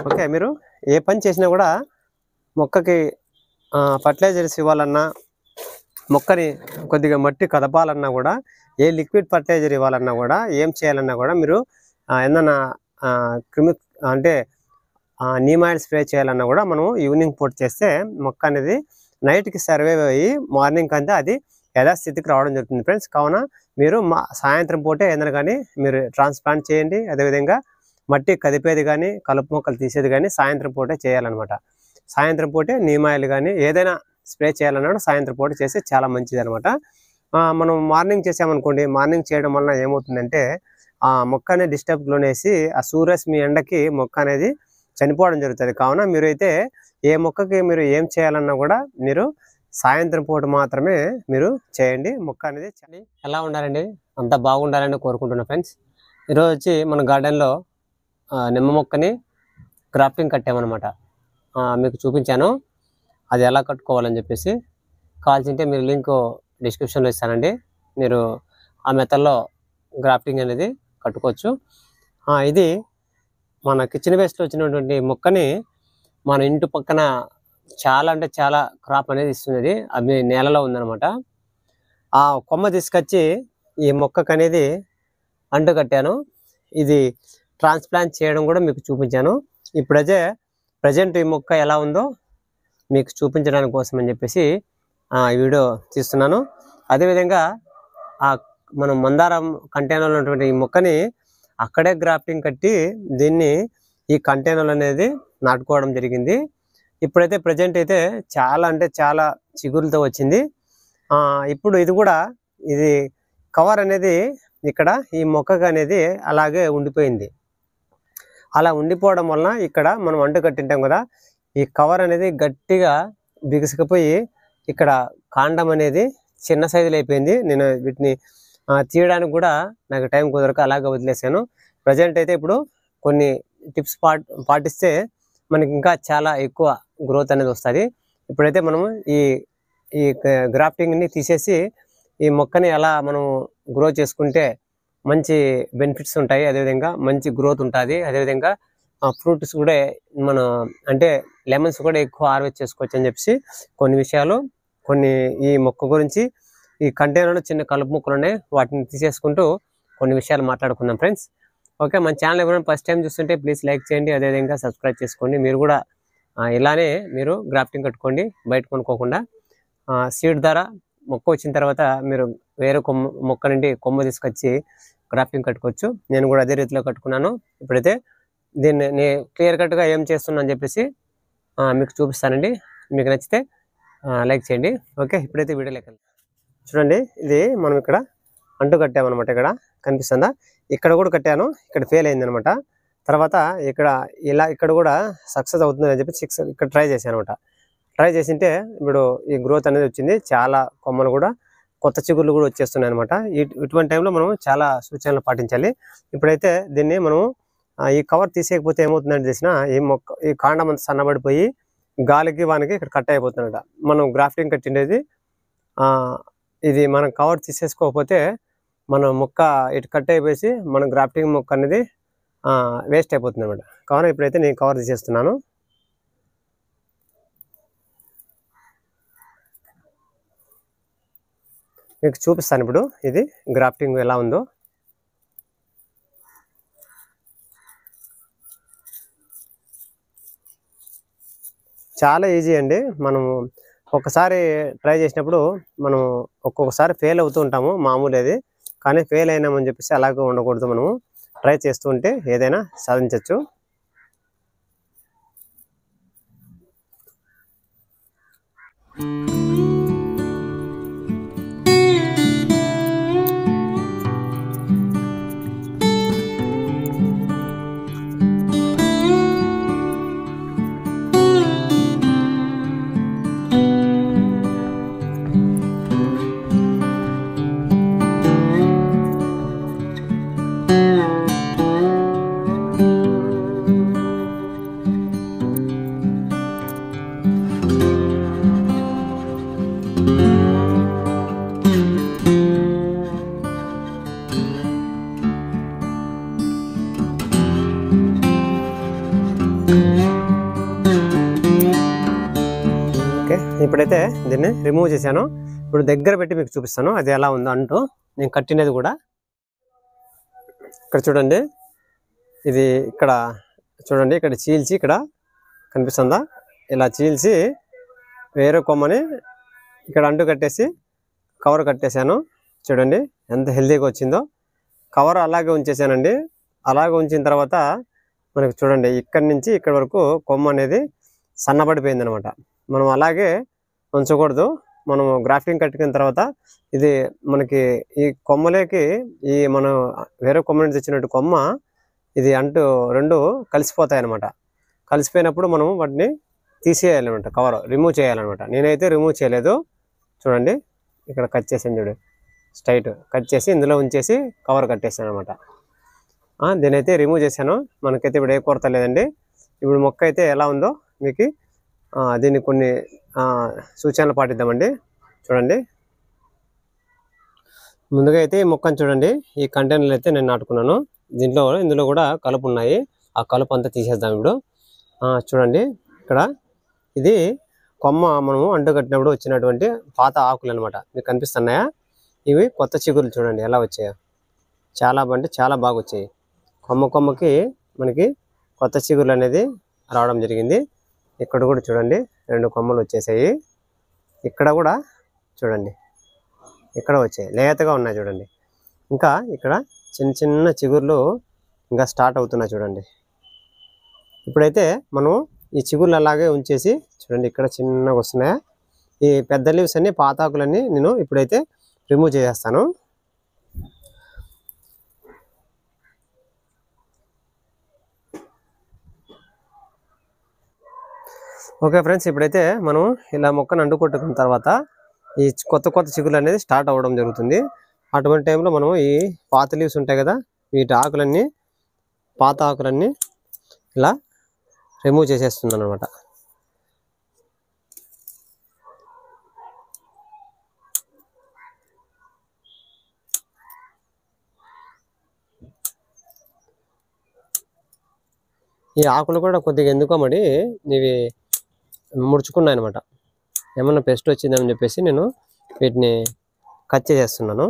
Okay, మీరు ఏ పని చేసినా కూడా మొక్కకి ఫర్టిలైజర్స్ ఇవ్వాలన్నా, మొక్కని కొద్దిగా మట్టి కదపాలన్నా కూడా, ఏ లిక్విడ్ ఫర్టిలైజర్ ఇవ్వాలన్నా కూడా, ఏం చేయాలన్నా కూడా మీరు ఏదన్నా క్రిమి అంటే నీమ్ ఆయిల్ స్ప్రే చేయాలన్నా కూడా మనం ఈవినింగ్ పూట చేస్తే మొక్క అనేది నైట్కి సర్వైవ్ అయ్యి మార్నింగ్ అంతా అది యథాస్థితికి రావడం జరుగుతుంది ఫ్రెండ్స్. కావున మీరు సాయంత్రం పూటే ఏదైనా కానీ మీరు ట్రాన్స్ప్లాంట్ చేయండి. అదేవిధంగా మట్టి కదిపేది కానీ, కలుపు మొక్కలు తీసేది కానీ సాయంత్రం పూటే చేయాలన్నమాట. సాయంత్రం పూటే నీమ్ ఆయిల్ కానీ ఏదైనా స్ప్రే చేయాలన్నా సాయంత్రం పూట చేస్తే చాలా మంచిది అనమాట. మనం మార్నింగ్ చేసామనుకోండి, మార్నింగ్ చేయడం వలన ఏమవుతుందంటే ఆ మొక్క అనేది డిస్టర్బ్ లోనేసి ఆ సూర్యరశ్మి ఎండకి మొక్క అనేది చనిపోవడం జరుగుతుంది. కావున మీరైతే ఏ మొక్కకి మీరు ఏం చేయాలన్నా కూడా మీరు సాయంత్రం పూట మాత్రమే మీరు చేయండి. మొక్క అనేది ఎలా ఉండాలండి, అంత బాగుండాలని కోరుకుంటున్నా ఫ్రెండ్స్. ఈరోజు వచ్చి మన గార్డెన్లో నిమ్మ మొక్కని గ్రాఫ్టింగ్ కట్టామన్నమాట. మీకు చూపించాను అది ఎలా కట్టుకోవాలని చెప్పేసి. కావాల్సింటే మీరు లింక్ డిస్క్రిప్షన్లో ఇస్తానండి. మీరు ఆ మెథడ్లో గ్రాఫ్టింగ్ అనేది కట్టుకోవచ్చు. ఇది మన కిచెన్ వేస్ట్లో వచ్చినటువంటి మొక్కని మన ఇంటి పక్కన చాలా అంటే చాలా క్రాప్ అనేది ఇస్తుంది. అది నేలలో ఉందన్నమాట. ఆ కొమ్మ తీసుకొచ్చి ఈ మొక్కకు అనేది అంటు కట్టాను. ఇది ట్రాన్స్ప్లాంట్ చేయడం కూడా మీకు చూపించాను. ఇప్పుడైతే ప్రజెంట్ ఈ మొక్క ఎలా ఉందో మీకు చూపించడానికి కోసం అని చెప్పేసి ఈ వీడియో తీస్తున్నాను. అదేవిధంగా మనం మందారం కంటైనర్లో ఉన్నటువంటి ఈ మొక్కని అక్కడే గ్రాఫ్టింగ్ కట్టి దీన్ని ఈ కంటైనర్ అనేది నాటుకోవడం జరిగింది. ఇప్పుడైతే ప్రజెంట్ అయితే చాలా అంటే చాలా చిగురులతో వచ్చింది. ఇప్పుడు ఇది కూడా ఇది కవర్ అనేది ఇక్కడ ఈ మొక్కకు అనేది అలాగే ఉండిపోయింది. అలా ఉండిపోవడం వలన ఇక్కడ మనం అంటు కట్టింటాం కదా, ఈ కవర్ అనేది గట్టిగా బిగుసుకుపోయి ఇక్కడ కాండం అనేది చిన్న సైజులో అయిపోయింది. నేను వీటిని తీయడానికి కూడా నాకు టైం కుదరక అలాగే వదిలేసాను. ప్రజెంట్ అయితే ఇప్పుడు కొన్ని టిప్స్ పాటిస్తే మనకి ఇంకా చాలా ఎక్కువ గ్రోత్ అనేది వస్తుంది. ఇప్పుడైతే మనము ఈ గ్రాఫ్టింగ్ని తీసేసి ఈ మొక్కని ఎలా మనం గ్రో చేసుకుంటే మంచి బెనిఫిట్స్ ఉంటాయి, అదేవిధంగా మంచి గ్రోత్ ఉంటుంది. అదేవిధంగా ఫ్రూట్స్ కూడా మనం అంటే లెమన్స్ కూడా ఎక్కువ హార్వెస్ట్ చేసుకోవచ్చు అని చెప్పేసి కొన్ని ఈ మొక్క గురించి ఈ కంటైనర్లో చిన్న కలుపు మొక్కలు ఉన్నాయి, వాటిని తీసేసుకుంటూ కొన్ని విషయాలు మాట్లాడుకుందాం ఫ్రెండ్స్. ఓకే, మన ఛానల్ ఎవరైనా ఫస్ట్ టైం చూస్తుంటే ప్లీజ్ లైక్ చేయండి, అదేవిధంగా సబ్స్క్రైబ్ చేసుకోండి. మీరు కూడా ఇలానే మీరు గ్రాఫ్టింగ్ కట్టుకోండి, బయట కొనుక్కోకుండా. సీడ్ ద్వారా మొక్క వచ్చిన తర్వాత మీరు వేరే మొక్క నుండి కొమ్మ తీసుకొచ్చి గ్రాఫ్టింగ్ కట్టుకోవచ్చు. నేను కూడా అదే రీతిలో కట్టుకున్నాను. ఇప్పుడైతే దీన్ని క్లియర్ కట్గా ఏం చేస్తున్నా అని చెప్పేసి మీకు చూపిస్తానండి. మీకు నచ్చితే లైక్ చేయండి. ఓకే, ఇప్పుడైతే వీడియోలోకి వెళ్దాం. చూడండి, ఇది మనం ఇక్కడ అంటు కట్టామన్నమాట. ఇక్కడ కనిపిస్తుందా? ఇక్కడ కూడా కట్టాను, ఇక్కడ ఫెయిల్ అయింది అనమాట. తర్వాత ఇక్కడ కూడా సక్సెస్ అవుతుంది అని చెప్పి ఇక్కడ ట్రై చేశాను అనమాట. ట్రై చేసింటే ఇప్పుడు ఈ గ్రోత్ అనేది వచ్చింది. చాలా కొమ్మలు కూడా కొత్త చిగుర్లు కూడా వచ్చేస్తున్నాయి అనమాట. ఇటువంటి టైంలో మనం చాలా సూచనలు పాటించాలి. ఇప్పుడైతే దీన్ని మనం ఈ కవర్ తీసేయకపోతే ఏమవుతుందంటే తెలిసిన ఈ కాండం అంతా సన్నబడిపోయి గాలికి వానికి ఇక్కడ కట్ అయిపోతుందన్నమాట. మనం గ్రాఫ్టింగ్ కట్టిండేది ఇది మనం కవర్ తీసేసుకోకపోతే మన మొక్క ఇటు కట్ అయిపోయి మన గ్రాఫ్టింగ్ మొక్క అనేది వేస్ట్ అయిపోతుంది అనమాట. కావున ఇప్పుడైతే నేను కవర్ తీసేస్తున్నాను. మీకు చూపిస్తాను ఇప్పుడు ఇది గ్రాఫ్టింగ్ ఎలా ఉందో. చాలా ఈజీ అండి. మనము ఒకసారి ట్రై చేసినప్పుడు మనం ఒక్కొక్కసారి ఫెయిల్ అవుతూ ఉంటాము, మామూలు అది. కానీ ఫెయిల్ అయినామని చెప్పేసి అలాగే ఉండకూడదు. మనము ట్రై చేస్తూ ఉంటే ఏదైనా సాధించవచ్చు. ఇప్పుడైతే దీన్ని రిమూవ్ చేశాను. ఇప్పుడు దగ్గర పెట్టి మీకు చూపిస్తాను అది ఎలా ఉందో అంటూ. నేను కట్టినది కూడా ఇక్కడ చూడండి, ఇది ఇక్కడ చూడండి, ఇక్కడ చీల్చి ఇక్కడ కనిపిస్తుందా, ఇలా చీల్చి వేరే కొమ్మని ఇక్కడ అంటు కట్టేసి కవర్ కట్టేశాను. చూడండి ఎంత హెల్తీగా వచ్చిందో. కవర్ అలాగే ఉంచేసానండి. అలాగే ఉంచిన తర్వాత మనకి చూడండి ఇక్కడి నుంచి ఇక్కడ వరకు కొమ్మ అనేది సన్నబడిపోయింది అనమాట. మనం అలాగే ఉంచకూడదు. మనము గ్రాఫ్టింగ్ కట్టుకున్న తర్వాత ఇది మనకి ఈ కొమ్మలేకి ఈ మనం వేరే కొమ్మ నుంచి తెచ్చినట్టు కొమ్మ ఇది అంటూ రెండు కలిసిపోతాయి అనమాట. కలిసిపోయినప్పుడు మనం వాటిని తీసేయాలన్నమాట, కవర్ రిమూవ్ చేయాలన్నమాట. నేనైతే రిమూవ్ చేయలేదు. చూడండి ఇక్కడ కట్ చేసాను, చూడు స్ట్రైట్ కట్ చేసి ఇందులో ఉంచేసి కవర్ కట్టేసాను అనమాట. దీనైతే రిమూవ్ చేశాను. మనకైతే ఇప్పుడు ఏ కొరత లేదండి. ఇప్పుడు మొక్క అయితే ఎలా ఉందో మీకు దీన్ని కొన్ని సూచనలు పాటిద్దామండి. చూడండి ముందుగా అయితే ఈ మొక్కను చూడండి, ఈ కంటైనర్లు అయితే నేను నాటుకున్నాను. ఇందులో కూడా కలుపు ఉన్నాయి. ఆ కలుపు అంతా తీసేద్దాం ఇప్పుడు. చూడండి ఇక్కడ ఇది కొమ్మ మనము అంటు కట్టినప్పుడు వచ్చినటువంటి పాత ఆకులు అనమాట. మీకు కనిపిస్తున్నాయా? ఇవి కొత్త చిగురులు చూడండి ఎలా వచ్చాయో. చాలా అంటే చాలా బాగా వచ్చాయి. కొమ్మకి మనకి కొత్త చిగురులు అనేది రావడం జరిగింది. ఇక్కడ కూడా చూడండి 2 కొమ్మలు వచ్చేసాయి. ఇక్కడ కూడా చూడండి ఇక్కడ వచ్చాయి, లేతగా ఉన్నాయి చూడండి. ఇంకా ఇక్కడ చిన్న చిగుర్లు ఇంకా స్టార్ట్ అవుతున్నాయి చూడండి. ఇప్పుడైతే మనం ఈ చిగుర్లు అలాగే ఉంచేసి చూడండి ఇక్కడ చిన్నగా వస్తున్నాయా. ఈ పెద్ద లీవ్స్ అన్ని పాతాకులన్నీ నేను ఇప్పుడైతే రిమూవ్ చేసేస్తాను. ఓకే ఫ్రెండ్స్, ఇప్పుడైతే మనం ఇలా మొక్కను అంటుకొట్టుకున్న తర్వాత ఈ కొత్త చిగుర్లు అనేది స్టార్ట్ అవ్వడం జరుగుతుంది. అటువంటి టైంలో మనం ఈ పాత లీవ్స్ ఉంటాయి కదా, వీటి ఆకులన్నీ పాత ఆకులన్నీ ఇలా రిమూవ్ చేసేస్తుంది అన్నమాట. ఈ ఆకులు కూడా కొద్దిగా ఎందుకో మరి ఇవి ముడుచుకున్నాయి అనమాట. ఏమన్నా పెస్ట్ వచ్చిందని చెప్పేసి నేను వీటిని కట్ చేసేస్తున్నాను.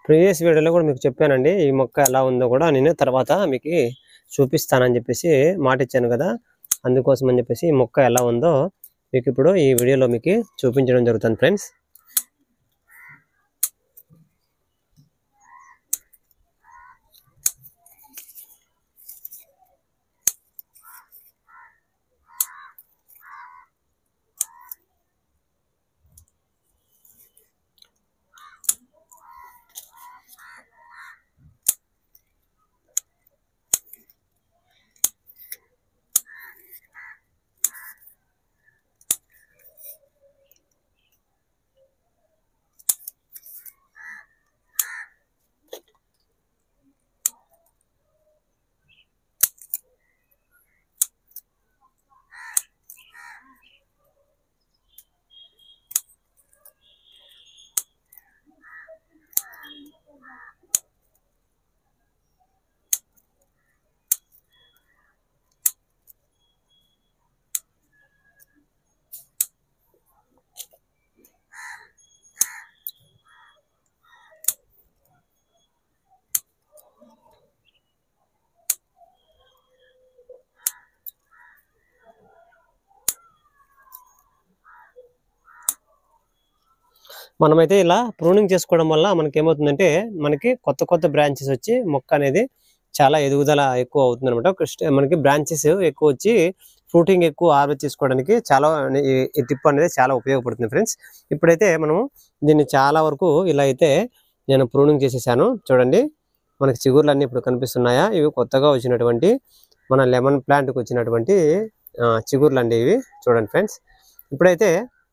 ప్రీవియస్ వీడియోలో కూడా మీకు చెప్పానండి, ఈ మొక్క ఎలా ఉందో కూడా నేను తర్వాత మీకు చూపిస్తానని చెప్పేసి మాట ఇచ్చాను కదా. అందుకోసం అని చెప్పేసి ఈ మొక్క ఎలా ఉందో మీకు ఇప్పుడు ఈ వీడియోలో మీకు చూపించడం జరుగుతుంది ఫ్రెండ్స్. మనమైతే ఇలా ప్రూనింగ్ చేసుకోవడం వల్ల మనకి ఏమవుతుందంటే మనకి కొత్త బ్రాంచెస్ వచ్చి మొక్క అనేది చాలా ఎదుగుదల ఎక్కువ అవుతుంది అనమాట. మనకి బ్రాంచెస్ ఎక్కువ వచ్చి ఫ్రూటింగ్ ఎక్కువ హార్వెస్ట్ చేసుకోవడానికి చాలా ఈ టిప్ అనేది చాలా ఉపయోగపడుతుంది ఫ్రెండ్స్. ఇప్పుడైతే మనము దీన్ని చాలా వరకు ఇలా అయితే నేను ప్రూనింగ్ చేసేసాను. చూడండి మనకి చిగుర్లు అన్నీ ఇప్పుడు కనిపిస్తున్నాయా, ఇవి కొత్తగా వచ్చినటువంటి మన లెమన్ ప్లాంట్కి వచ్చినటువంటి చిగుర్లు అండి ఇవి. చూడండి ఫ్రెండ్స్, ఇప్పుడైతే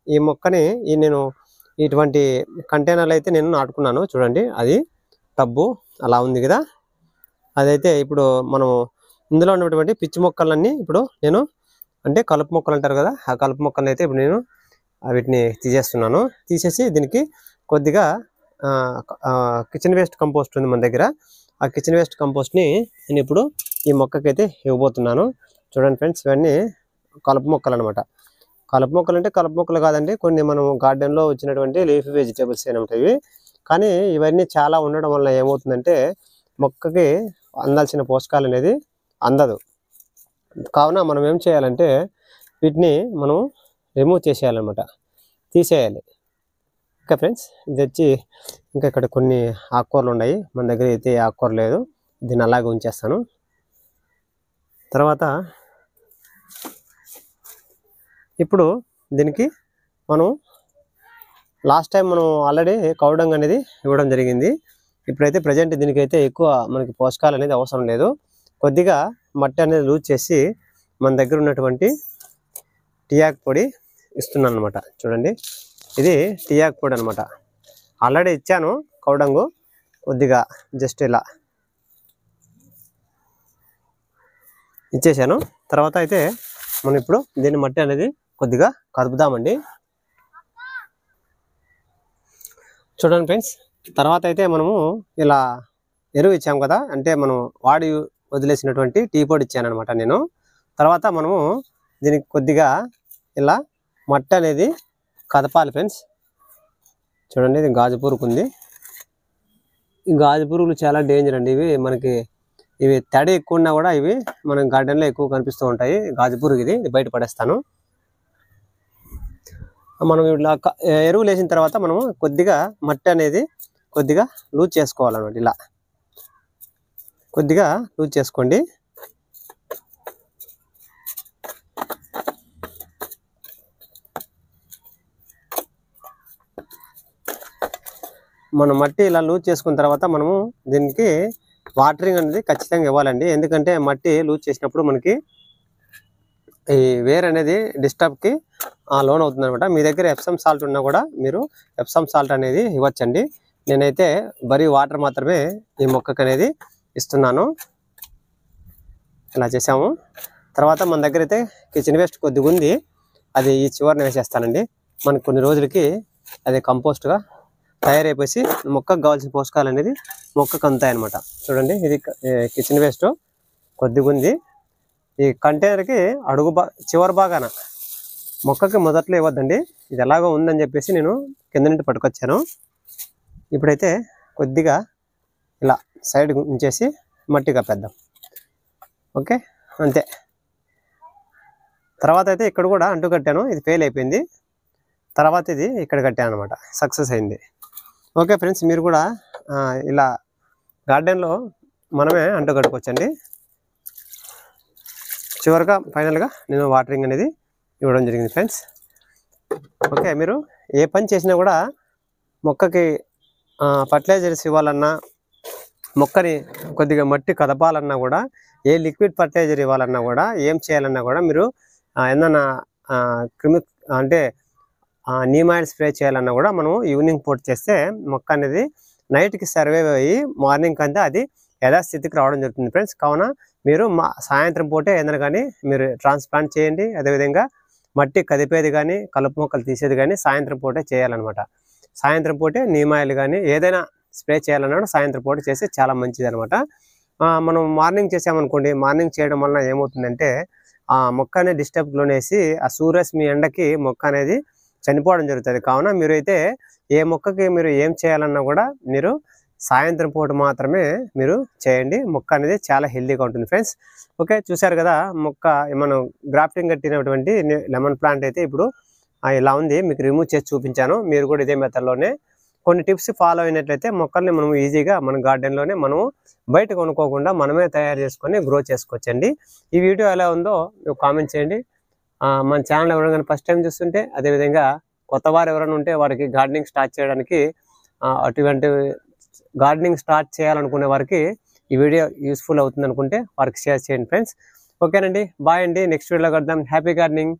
ఈ మొక్కని నేను ఇటువంటి కంటైనర్లు అయితే నేను నాటుకున్నాను. చూడండి అది టబ్బు అలా ఉంది కదా, అదైతే ఇప్పుడు మనము ఇందులో ఉన్నటువంటి పిచ్చి మొక్కలన్నీ ఇప్పుడు నేను అంటే కలుపు మొక్కలు అంటారు కదా, ఆ కలుపు మొక్కలను అయితే ఇప్పుడు నేను వీటిని తీసేస్తున్నాను. తీసేసి దీనికి కొద్దిగా కిచెన్ వేస్ట్ కంపోస్ట్ ఉంది మన దగ్గర. ఆ కిచెన్ వేస్ట్ కంపోస్ట్ని నేను ఇప్పుడు ఈ మొక్కకైతే ఇవ్వబోతున్నాను. చూడండి ఫ్రెండ్స్, ఇవన్నీ కలుపు మొక్కలు అనమాట. కలుపు మొక్కలు అంటే కలుపు మొక్కలు కాదండి, కొన్ని మనం గార్డెన్లో వచ్చినటువంటి లీఫీ వెజిటేబుల్స్ ఉంటాయి. కానీ ఇవన్నీ చాలా ఉండడం వల్ల ఏమవుతుందంటే మొక్కకి అందాల్సిన పోషకాలు అనేది అందదు. కావున మనం ఏం చేయాలంటే వీటిని మనం రిమూవ్ చేసేయాలన్నమాట, తీసేయాలి. ఓకే ఫ్రెండ్స్, ఇది వచ్చి ఇంకా ఇక్కడ కొన్ని ఆకుకూరలు ఉన్నాయి. మన దగ్గర అయితే ఆకుకూర లేదు, దీన్ని అలాగే ఉంచేస్తాను. తర్వాత ఇప్పుడు దీనికి మనం లాస్ట్ టైం మనం ఆల్రెడీ కౌడంగ్ అనేది ఇవ్వడం జరిగింది. ఇప్పుడైతే ప్రజెంట్ దీనికైతే ఎక్కువ మనకి పోషకాలు అనేది అవసరం లేదు. కొద్దిగా మట్టి అనేది లూజ్ చేసి మన దగ్గర ఉన్నటువంటి టీయాక్ పొడి ఇస్తున్నాను అనమాట. చూడండి, ఇది టీయాక్ పొడి అనమాట. ఆల్రెడీ ఇచ్చాను కౌడంగు, కొద్దిగా జస్ట్ ఇలా ఇచ్చేసాను. తర్వాత అయితే మనం ఇప్పుడు దీన్ని మట్టి అనేది కొద్దిగా కదుపుదామండి. చూడండి ఫ్రెండ్స్, తర్వాత అయితే మనము ఇలా ఎరువు ఇచ్చాము కదా, అంటే మనం వాడి వదిలేసినటువంటి టీ పొడి ఇచ్చాను అనమాట నేను. తర్వాత మనము దీనికి కొద్దిగా ఇలా మట్టి అనేది కదపాలి ఫ్రెండ్స్. చూడండి, ఇది గాజు పురుగు ఉంది. ఈ గాజు పురుగులు చాలా డేంజర్ అండి. ఇవి తడి ఎక్కువ ఉన్నా కూడా ఇవి మన గార్డెన్లో ఎక్కువ కనిపిస్తూ ఉంటాయి. గాజు పురుగు ఇది బయట పడేస్తాను. మనం ఇట్లా ఎరువులు వేసిన తర్వాత మనము కొద్దిగా మట్టి అనేది కొద్దిగా లూజ్ చేసుకోవాలన్నమాట. ఇలా కొద్దిగా లూజ్ చేసుకోండి. మనం మట్టి ఇలా లూజ్ చేసుకున్న తర్వాత మనము దీనికి వాటరింగ్ అనేది ఖచ్చితంగా ఇవ్వాలండి. ఎందుకంటే మట్టి లూజ్ చేసినప్పుడు మనకి ఈ వేర్ అనేది డిస్టర్బ్కి లోన్ అవుతుంది అనమాట. మీ దగ్గర ఎప్సమ్ సాల్ట్ ఉన్నా కూడా మీరు ఎప్సమ్ సాల్ట్ అనేది ఇవ్వచ్చండి. నేనైతే బరీ వాటర్ మాత్రమే ఈ మొక్కకు అనేది ఇస్తున్నాను. ఇలా చేసాము. తర్వాత మన దగ్గర అయితే కిచెన్ వేస్ట్ కొద్దిగా ఉంది, అది ఈ చివరిని వేసేస్తానండి. మనకు కొన్ని రోజులకి అది కంపోస్ట్గా తయారైపోయి మొక్కకు కావాల్సిన పోషకాలు అనేది మొక్కకు అందుతాయన్నమాట. చూడండి, ఇది కిచెన్ వేస్ట్ కొద్దిగా ఉంది. ఈ కంటైనర్కి చివరి భాగాన మొక్కకి మొదట్లో ఇవ్వద్దండి, ఇది ఎలాగో ఉందని చెప్పేసి నేను కింద నుండి పట్టుకొచ్చాను. ఇప్పుడైతే కొద్దిగా ఇలా సైడ్ ఉంచేసి మట్టి కప్పేద్దాం. ఓకే, అంతే. తర్వాత అయితే ఇక్కడ కూడా అంటు కట్టాను, ఇది ఫెయిల్ అయిపోయింది. తర్వాత ఇది ఇక్కడ కట్టాను అనమాట, సక్సెస్ అయింది. ఓకే ఫ్రెండ్స్, మీరు కూడా ఇలా గార్డెన్లో మనమే అంటు కట్టుకోవచ్చండి. చివరిగా ఫైనల్గా నేను వాటరింగ్ అనేది ఇవ్వడం జరిగింది ఫ్రెండ్స్. ఓకే, మీరు ఏ పని చేసినా కూడా మొక్కకి ఫర్టిలైజర్స్ ఇవ్వాలన్నా, మొక్కని కొద్దిగా మట్టి కదపాలన్నా కూడా, ఏ లిక్విడ్ ఫర్టిలైజర్ ఇవ్వాలన్నా కూడా, ఏం చేయాలన్నా కూడా మీరు ఏదన్నా క్రిమి అంటే నీమ్ ఆయిల్ స్ప్రే చేయాలన్నా కూడా మనం ఈవినింగ్ పూట చేస్తే మొక్క అనేది నైట్కి సర్వైవ్ అయ్యి మార్నింగ్ అంతా అది యథాస్థితికి రావడం జరుగుతుంది ఫ్రెండ్స్. కావున మీరు సాయంత్రం పూటే ఏదైనా కానీ మీరు ట్రాన్స్ప్లాంట్ చేయండి. అదేవిధంగా మట్టి కదిపేది కానీ కలుపు మొక్కలు తీసేది కానీ సాయంత్రం పూటే చేయాలన్నమాట. సాయంత్రం పూటే నీమ్ ఆయిల్ కానీ ఏదైనా స్ప్రే చేయాలన్నా సాయంత్రం పూట చేస్తే చాలా మంచిది అనమాట. మనం మార్నింగ్ చేసామనుకోండి, మార్నింగ్ చేయడం వలన ఏమవుతుందంటే ఆ మొక్క అనేది డిస్టర్బ్ లోనేసి ఆ సూర్యరశ్మి ఎండకి మొక్క అనేది చనిపోవడం జరుగుతుంది. కావున మీరైతే ఏ మొక్కకి మీరు ఏం చేయాలన్నా కూడా మీరు సాయంత్రం పూట మాత్రమే మీరు చేయండి. మొక్క అనేది చాలా హెల్తీగా ఉంటుంది ఫ్రెండ్స్. ఓకే, చూసారు కదా, మొక్క మనం గ్రాఫ్టింగ్ కట్టినటువంటి లెమన్ ప్లాంట్ అయితే ఇప్పుడు ఇలా ఉంది. మీకు రిమూవ్ చేసి చూపించాను. మీరు కూడా ఇదే మెథడ్లోనే కొన్ని టిప్స్ ఫాలో అయినట్లయితే మొక్కల్ని మనం ఈజీగా మన గార్డెన్లోనే మనము బయట కొనుక్కోకుండా మనమే తయారు చేసుకొని గ్రో చేసుకోవచ్చండి. ఈ వీడియో ఎలా ఉందో మీరు కామెంట్ చేయండి. మన ఛానల్ ఎవరైనా ఫస్ట్ టైం చూస్తుంటే, అదేవిధంగా కొత్త వారు ఎవరైనా ఉంటే వారికి గార్డెనింగ్ స్టార్ట్ చేయడానికి అటువంటి గార్డెనింగ్ స్టార్ట్ చేయాలనుకునే వారికి ఈ వీడియో యూస్ఫుల్ అవుతుంది అనుకుంటే వారికి షేర్ చేయండి ఫ్రెండ్స్. ఓకేనండి, బాయ్ అండి. నెక్స్ట్ వీడియోలో కలుద్దాం. Happy gardening.